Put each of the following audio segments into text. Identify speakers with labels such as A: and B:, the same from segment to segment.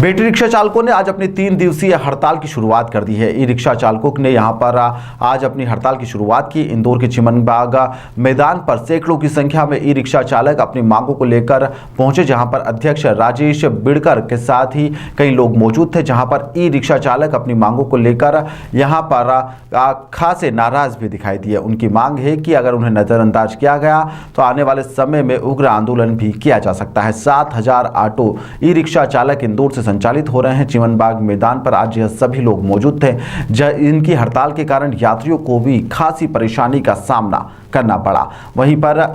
A: Battery rickshaw चालकों ने आज अपनी 3 दिवसीय हड़ताल की शुरुआत कर दी है। ई रिक्शा चालकों ने यहां पर आज अपनी हड़ताल की शुरुआत की। इंदौर के चिमनबाग मैदान पर सैकड़ों की संख्या में ई रिक्शा चालक अपनी मांगों को लेकर पहुंचे, जहां पर अध्यक्ष राजेश बिड़कर के साथ ही कई लोग मौजूद थे। जहां पर ई रिक्शा चालक अपनी मांगों को लेकर यहां पर खासे नाराज भी दिखाई दिए। उनकी मांग है कि अगर उन्हें नजरअंदाज किया गया तो आने वाले समय में उग्र आंदोलन भी किया जा सकता है। 7000 ऑटो ई रिक्शा चालक इंदौर से संचालित हो रहे हैं। चिमनबाग मैदान पर आज यह सभी लोग मौजूद थे। इनकी हड़ताल के कारण यात्रियों को भी खासी परेशानी का सामना करना पड़ा। वहीं पर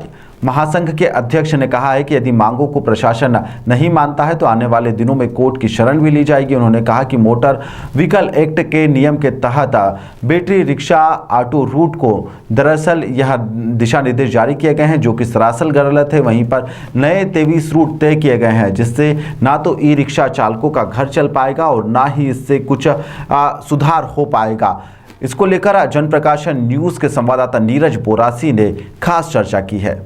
A: महासंघ के अध्यक्ष ने कहा है कि यदि मांगों को प्रशासन नहीं मानता है तो आने वाले दिनों में कोर्ट की शरण भी ली जाएगी। उन्होंने कहा कि मोटर व्हीकल एक्ट के नियम के तहत बैटरी रिक्शा ऑटो रूट को दरअसल यह दिशा निर्देश जारी किए गए हैं जो कि सरासर गलत है। वहीं पर नए 23 रूट तय किए गए हैं जिससे ना तो ई रिक्शा चालकों का घर चल पाएगा और ना ही इससे कुछ सुधार हो पाएगा। इसको लेकर जनप्रकाशन न्यूज के संवाददाता नीरज बोरासी ने खास चर्चा की है।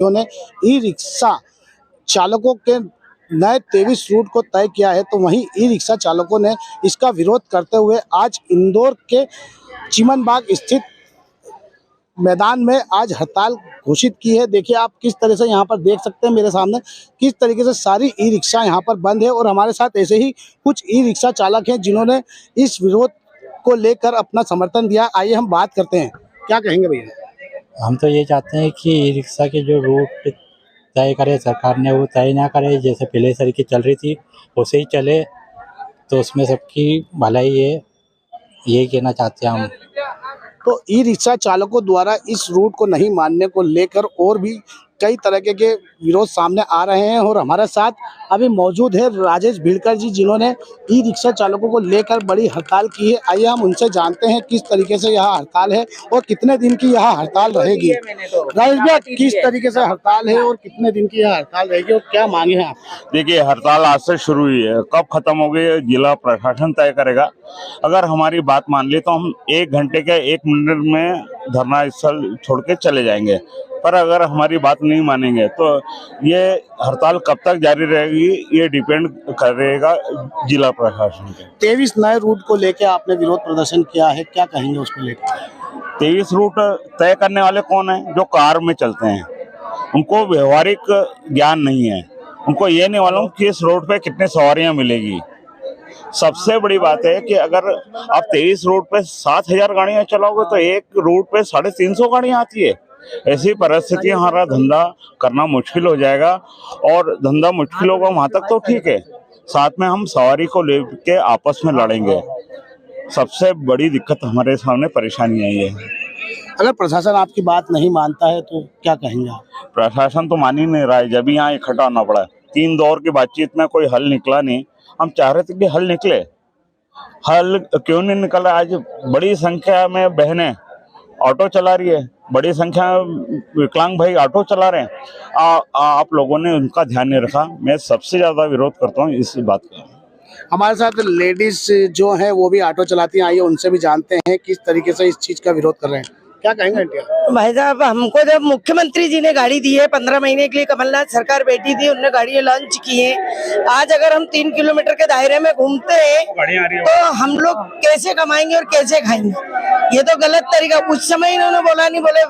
B: ने ई रिक्शा चालकों के नए 23 रूट को तय किया है, तो वहीं ई रिक्शा चालकों ने इसका विरोध करते हुए आज इंदौर के चिमनबाग स्थित मैदान में आज हड़ताल घोषित की है। देखिए आप किस तरह से यहाँ पर देख सकते हैं मेरे सामने किस तरीके से सारी ई रिक्शा यहाँ पर बंद है और हमारे साथ ऐसे ही कुछ ई रिक्शा चालक हैं जिन्होंने इस विरोध को लेकर अपना समर्थन दिया। आइए हम बात करते हैं, क्या कहेंगे भैया?
C: हम तो ये चाहते हैं कि ई रिक्शा के जो रूट तय करे सरकार ने वो तय ना करे, जैसे पहले तरीके चल रही थी वैसे ही चले तो उसमें सबकी भलाई है, यही कहना चाहते हैं हम।
B: तो ई रिक्शा चालकों द्वारा इस रूट को नहीं मानने को लेकर और भी कई तरह के विरोध सामने आ रहे हैं और हमारे साथ अभी मौजूद है राजेश बिड़कर जी जिन्होंने ई रिक्शा चालकों को लेकर बड़ी हड़ताल की है। आइए हम उनसे जानते हैं किस तरीके से यह हड़ताल है और कितने दिन की यह हड़ताल रहेगी। राजेश भैया, किस तरीके से हड़ताल है और कितने दिन की यह हड़ताल रहेगी और क्या मांगे हैं आप?
D: देखिए, हड़ताल आज से शुरू हुई है, कब खत्म होगी जिला प्रशासन तय करेगा। अगर हमारी बात मान ली तो हम 1 घंटे के 1 मिनट में धरना स्थल छोड़ के चले जाएंगे, पर अगर हमारी बात नहीं मानेंगे तो ये हड़ताल कब तक जारी रहेगी ये डिपेंड करेगा जिला प्रशासन पे।
B: 23 नए रूट को लेकर आपने विरोध प्रदर्शन किया है, क्या कहेंगे उसको लेकर?
D: 23 रूट तय करने वाले कौन है? जो कार में चलते हैं, उनको व्यवहारिक ज्ञान नहीं है। उनको ये नहीं मालूम कि इस रोड पे कितने सवारियां मिलेगी। सबसे बड़ी बात है कि अगर आप 23 रूट पे 7000 गाड़ियां चलाओगे तो एक रूट पे 350 गाड़ियां आती है। ऐसी परिस्थिति हमारा धंधा करना मुश्किल हो जाएगा और धंधा मुश्किल होगा वहां तक तो ठीक है, साथ में हम सवारी को लेके आपस में लड़ेंगे। सबसे बड़ी दिक्कत हमारे सामने परेशानी आई है।
B: अगर प्रशासन आपकी बात नहीं मानता है तो क्या कहेंगे आप?
D: प्रशासन तो मान ही नहीं रहा है, जब यहाँ इकट्ठा होना पड़ा। 3 दौर की बातचीत में कोई हल निकला नहीं। हम चाह रहे थे कि हल निकले, हल क्यों नहीं निकला? आज बड़ी संख्या में बहनें ऑटो चला रही है, बड़ी संख्या में विकलांग भाई ऑटो चला रहे हैं। आप लोगों ने उनका ध्यान नहीं रखा। मैं सबसे ज्यादा विरोध करता हूँ इस बात का।
B: हमारे साथ लेडीज जो हैं वो भी ऑटो चलाती हैं, आइए उनसे भी जानते हैं किस तरीके से इस चीज का विरोध कर रहे हैं। क्या कहेंगे आंटी?
E: भाई साहब, हमको जब मुख्यमंत्री जी ने गाड़ी दी है 15 महीने के लिए, कमलनाथ सरकार बैठी थी, उन्होंने गाड़ी लॉन्च की है। आज अगर हम 3 किलोमीटर के दायरे में घूमते हैं तो हम लोग कैसे कमाएंगे और कैसे खाएंगे? ये तो गलत तरीका। उस समय इन्होंने बोला नहीं, बोले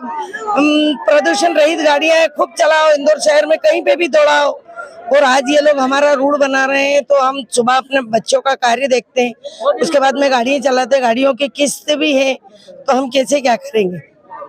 E: प्रदूषण रहित गाड़ियां खूब चलाओ, इंदौर शहर में कहीं पे भी दौड़ाओ। और आज ये लोग हमारा रूट बना रहे हैं तो हम सुबह अपने बच्चों का कार्य देखते हैं, उसके बाद में गाड़ियां चलाते हैं, गाड़ियों की किस्त भी है, तो हम कैसे क्या करेंगे?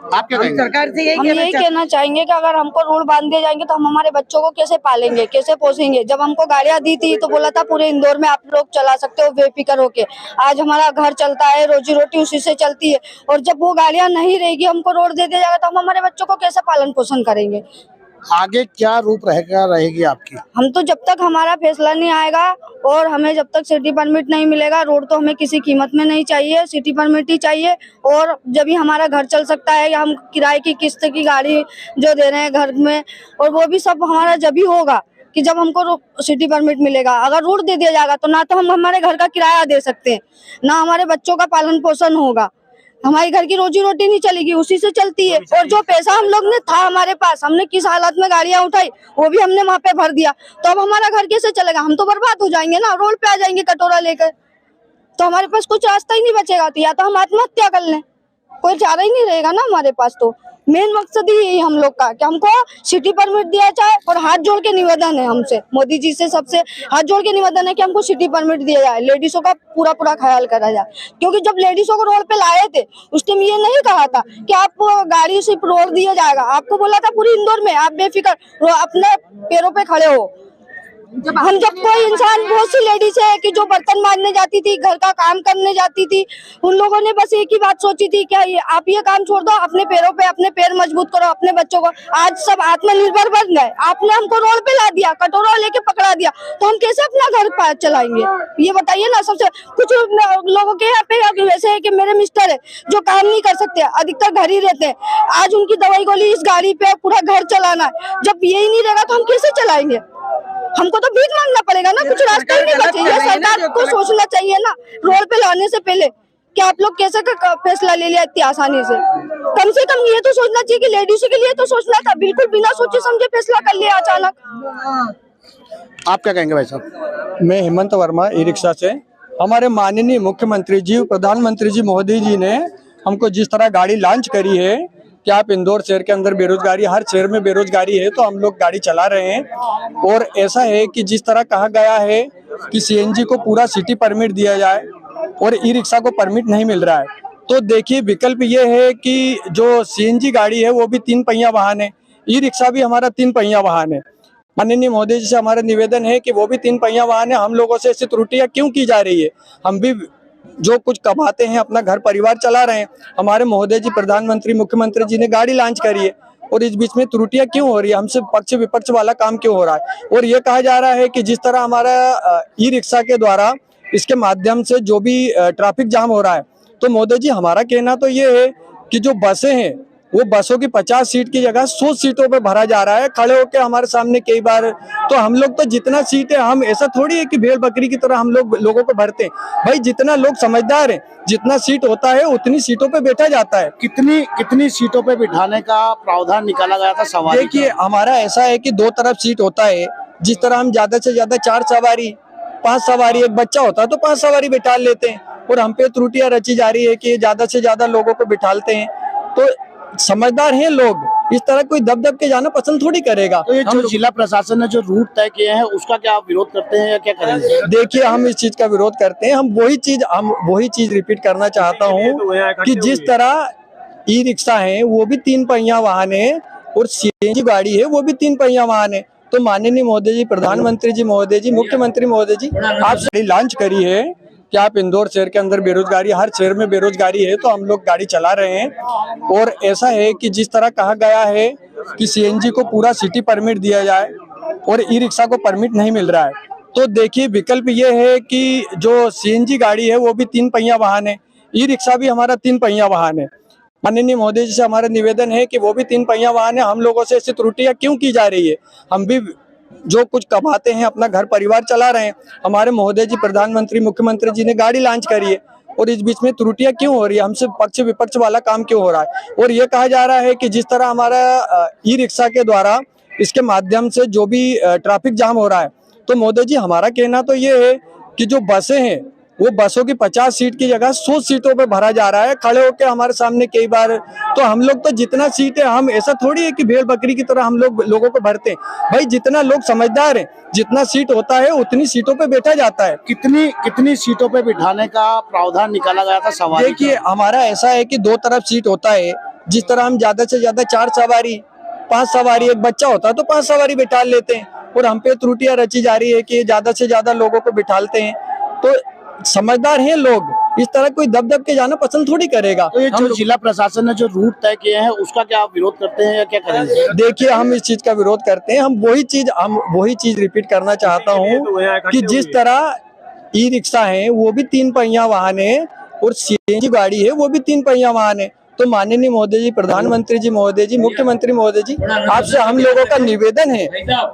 B: आप क्या कहेंगे?
E: सरकार से
F: हम यही कहना चाहेंगे कि अगर हमको रोड बांध दिए जाएंगे तो हम हमारे बच्चों को कैसे पालेंगे, कैसे पोसेंगे। जब हमको गाड़ियां दी थी तो बोला था पूरे इंदौर में आप लोग चला सकते हो बेफिक्र होके। आज हमारा घर चलता है, रोजी रोटी उसी से चलती है, और जब वो गाड़ियां नहीं रहेगी, हमको रोड दे दिया जाएगा तो हम हमारे बच्चों को कैसे पालन पोषण करेंगे।
B: आगे क्या रूप रहेगी आपकी?
F: हम तो जब तक हमारा फैसला नहीं आएगा और हमें जब तक सिटी परमिट नहीं मिलेगा, रोड तो हमें किसी कीमत में नहीं चाहिए, सिटी परमिट ही चाहिए। और जब ही हमारा घर चल सकता है, या हम किराए की किस्त की गाड़ी जो दे रहे हैं घर में, और वो भी सब हमारा जब ही होगा कि जब हमको सिटी परमिट मिलेगा। अगर रोड दे दिया जाएगा तो ना तो हम हमारे घर का किराया दे सकते हैं, ना हमारे बच्चों का पालन पोषण होगा, हमारी घर की रोजी रोटी नहीं चलेगी, उसी से चलती है। और जो पैसा हम लोग ने था हमारे पास, हमने किस हालत में गाड़ियां उठाई वो भी हमने वहाँ पे भर दिया, तो अब हमारा घर कैसे चलेगा? हम तो बर्बाद हो जाएंगे ना, रोड पे आ जाएंगे कटोरा लेकर, तो हमारे पास कुछ रास्ता ही नहीं बचेगा। तो या तो हम आत्महत्या कर लें, कोई चारा ही नहीं रहेगा ना हमारे पास। तो मेन मकसद ही यही हम लोग का कि हमको सिटी परमिट दिया जाए, और हाथ जोड़ के निवेदन है हमसे, मोदी जी से सबसे हाथ जोड़ के निवेदन है कि हमको सिटी परमिट दिया जाए, लेडीजों का पूरा पूरा ख्याल करा जाए। क्योंकि जब लेडीजों को रोड पे लाए थे उस टाइम ये नहीं कहा था कि आप गाड़ी सिर्फ रोड दिया जाएगा, आपको बोला था पूरी इंदौर में आप बेफिक्र अपने पैरों पे खड़े हो। हम जब कोई इंसान, बहुत सी लेडीज है कि जो बर्तन मांजने जाती थी, घर का काम करने जाती थी, उन लोगों ने बस एक ही बात सोची थी कि आप ये काम छोड़ दो, अपने पैरों पे अपने पैर मजबूत करो, अपने बच्चों को। आज सब आत्मनिर्भर बन गए, आपने हमको रोड पे ला दिया, कटोरा लेके पकड़ा दिया, तो हम कैसे अपना घर चलाएंगे ये बताइए ना। सबसे कुछ लोगों के यहाँ पे वैसे है कि मेरे मिस्टर है जो काम नहीं कर सकते, अधिकतर घर ही रहते हैं, आज उनकी दवाई गोली इस गाड़ी पे, पूरा घर चलाना है। जब यही नहीं रहेगा तो हम कैसे चलाएंगे? हमको तो भीख मांगना पड़ेगा ना, कुछ रास्ता ही नहीं बचेगा। सरकार को सोचना चाहिए ना रोड पे लाने से पहले कि आप लोग कैसे का फैसला ले लिया इतनी आसानी से। कम ये तो सोचना चाहिए कि लेडीज के लिए तो सोचना था, बिल्कुल बिना सोचे समझे फैसला कर लिया अचानक।
B: आप क्या कहेंगे भाई साहब?
G: मैं हेमंत वर्मा, ई रिक्शा से। हमारे माननीय मुख्यमंत्री जी, प्रधानमंत्री जी मोदी जी ने हमको जिस तरह गाड़ी लॉन्च करी है कि आप इंदौर शहर के अंदर बेरोजगारी, हर शहर में बेरोजगारी है, तो हम लोग गाड़ी चला रहे हैं। और ऐसा है कि जिस तरह कहा गया है कि सीएनजी को पूरा सिटी परमिट दिया जाए और ई रिक्शा को परमिट नहीं मिल रहा है, तो देखिए विकल्प ये है कि जो सीएनजी गाड़ी है वो भी 3 पहिया वाहन है, ई रिक्शा भी हमारा 3 पहिया वाहन है। माननीय मोदी जी से हमारा निवेदन है कि वो भी 3 पहिया वाहन है, हम लोगों से ऐसी त्रुटियां क्यों की जा रही है? हम भी जो कुछ कमाते हैं, अपना घर परिवार चला रहे हैं, हमारे महोदय जी प्रधानमंत्री मुख्यमंत्री जी ने गाड़ी लॉन्च करी है, और इस बीच में त्रुटियां क्यों हो रही है? हमसे पक्ष विपक्ष वाला काम क्यों हो रहा है? और ये कहा जा रहा है कि जिस तरह हमारा ई रिक्शा के द्वारा इसके माध्यम से जो भी ट्रैफिक जाम हो रहा है, तो मोदी जी हमारा कहना तो ये है कि जो बसें हैं वो बसों की 50 सीट की जगह 100 सीटों पे भरा जा रहा है, खड़े होकर हमारे सामने कई बार। तो हम लोग तो जितना सीट है, हम ऐसा थोड़ी है कि भेड़ बकरी की तरह हम लोगों को भरते हैं। भाई जितना लोग समझदार हैं, जितना सीट होता है उतनी सीटों पे बैठा जाता है।
B: कितनी सीटों पे बिठाने का प्रावधान निकाला गया था सवारी?
G: देखिए हमारा ऐसा है कि 2 तरफ सीट होता है। जिस तरह हम ज्यादा से ज्यादा 4 सवारी, 5 सवारी, एक बच्चा होता है तो 5 सवारी बिठा लेते हैं, और हम पे त्रुटियां रची जा रही है कि ज्यादा से ज्यादा लोगों को बिठाते हैं। तो समझदार हैं लोग, इस तरह कोई दब के जाना पसंद थोड़ी करेगा।
B: तो ये जो जिला प्रशासन ने जो रूट तय किए हैं उसका क्या आप विरोध करते हैं या क्या करेंगे?
G: देखिए हम इस चीज का विरोध करते हैं। हम वही चीज रिपीट करना चाहता हूँ कि जिस तरह ई रिक्शा है वो भी 3 पहिया वाहन है, और सीएनजी गाड़ी है वो भी 3 पहिया वाहन है। तो माननीय मोदी जी, प्रधानमंत्री जी महोदय जी, मुख्यमंत्री महोदय जी, आप गाड़ी लॉन्च करी है कि आप इंदौर शहर के अंदर बेरोजगारी, हर शहर में बेरोजगारी है, तो हम लोग गाड़ी चला रहे हैं। और ऐसा है कि जिस तरह कहा गया है कि सीएनजी को पूरा सिटी परमिट दिया जाए और ई रिक्शा को परमिट नहीं मिल रहा है, तो देखिए विकल्प ये है कि जो सीएनजी गाड़ी है वो भी 3 पहिया वाहन है, ई रिक्शा भी हमारा 3 पहिया वाहन है। माननीय मोदी जी से हमारा निवेदन है कि वो भी 3 पहिया वाहन है, हम लोगों से ऐसी त्रुटियां क्यों की जा रही है? हम भी जो कुछ कमाते हैं, अपना घर परिवार चला रहे हैं, हमारे महोदय जी प्रधानमंत्री मुख्यमंत्री जी ने गाड़ी लॉन्च करी है, और इस बीच में त्रुटियां क्यों हो रही है? हमसे पक्ष विपक्ष वाला काम क्यों हो रहा है? और ये कहा जा रहा है कि जिस तरह हमारा ई रिक्शा के द्वारा इसके माध्यम से जो भी ट्रैफिक जाम हो रहा है, तो मोदी जी हमारा कहना तो ये है कि जो बसें हैं वो बसों की 50 सीट की जगह 100 सीटों पे भरा जा रहा है, खड़े होकर हमारे सामने कई बार। तो हम लोग तो जितना सीट है, हम ऐसा थोड़ी है कि भेड़ बकरी की तरह हम लोगों को भरते हैं। भाई जितना लोग समझदार हैं, जितना सीट होता है उतनी सीटों पे बैठा जाता है।
B: कितनी सीटों पे बिठाने का प्रावधान निकाला गया था सवारी?
G: देखिए हमारा ऐसा है कि 2 तरफ सीट होता है। जिस तरह हम ज्यादा से ज्यादा 4 सवारी 5 सवारी, एक बच्चा होता है तो 5 सवारी बिठा लेते हैं, और हम पे त्रुटियां रची जा रही है कि ज्यादा से ज्यादा लोगों को बिठाते हैं। तो समझदार हैं लोग, इस तरह कोई दब के जाना पसंद थोड़ी करेगा।
B: तो ये जो जिला प्रशासन ने जो रूट तय किए हैं उसका क्या आप विरोध करते हैं या क्या करेंगे?
G: देखिए, हम इस चीज का विरोध करते हैं। हम वही चीज रिपीट करना चाहता हूँ कि जिस तरह ई रिक्शा है वो भी 3 पहिया वाहन है, और सीएनजी गाड़ी है वो भी 3 पहिया वाहन है। तो माननीय महोदय जी, प्रधानमंत्री जी महोदय जी, मुख्यमंत्री महोदय जी, आपसे हम लोगों का निवेदन है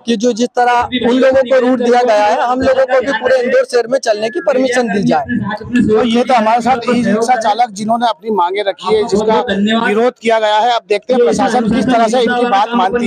G: कि जो जिस तरह उन लोगों को रूट दिया गया है, हम लोगों को भी पूरे इंदौर शहर में चलने की परमिशन दी जाए।
B: तो ये तो हमारे साथ ई रिक्शा चालक जिन्होंने अपनी मांगे रखी है, जिसका विरोध किया गया है। अब देखते हैं प्रशासन किस तरह से इनकी बात मानती है।